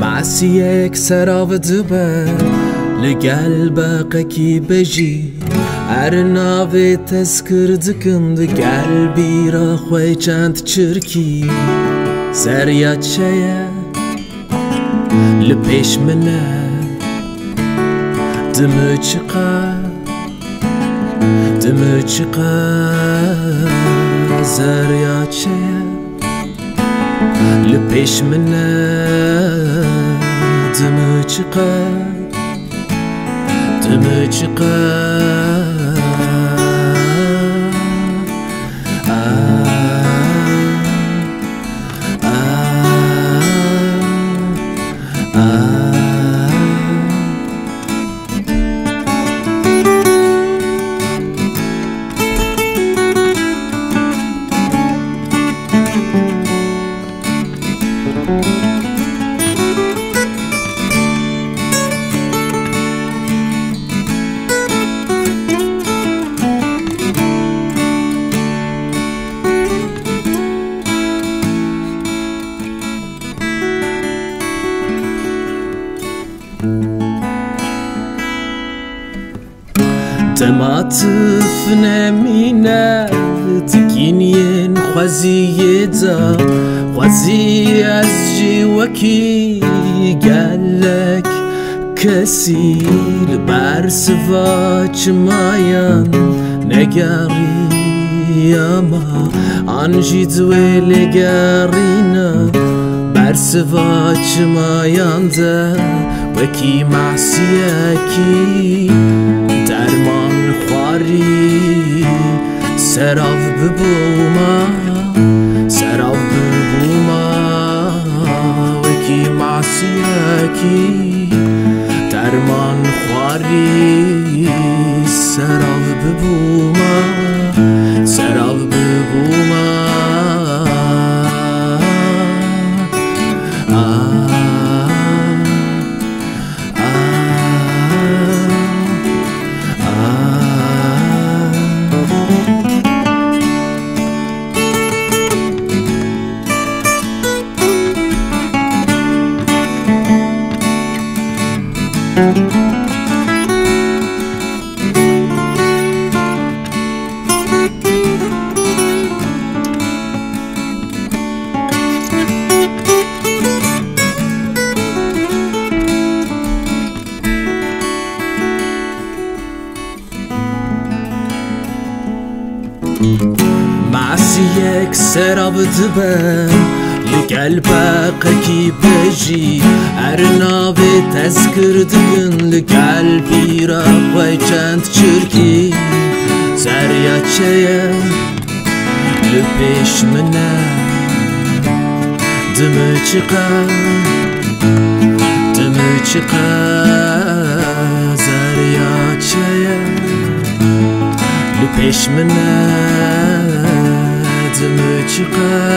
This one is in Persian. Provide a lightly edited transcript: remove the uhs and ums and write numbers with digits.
معسيك سراف دبا لقلبك بجي ارناوي تذكر دكند قلبي را خوي چند چركي سريات شيا لبيش منه دمچقا زريات شيا لبيش منه دمچقا تماطف نمينا تكينين خوزي دا خوزي أزجي وكي قالك كسيل برسفاج مايان نقاري ياما عنجي دويل قارينا برسفاج مايان دا وكي معسيكي درمان خواری سراف ببوما وکی معصیکی درمان خواری سراف ببوما معسيك سراب دبا لقلبك بجي ارناوي تذكر دكن لقلبي را خوي چند چركي زريات شيا لبيش منه دمچقا زريات شيا لبيش منه دمچقا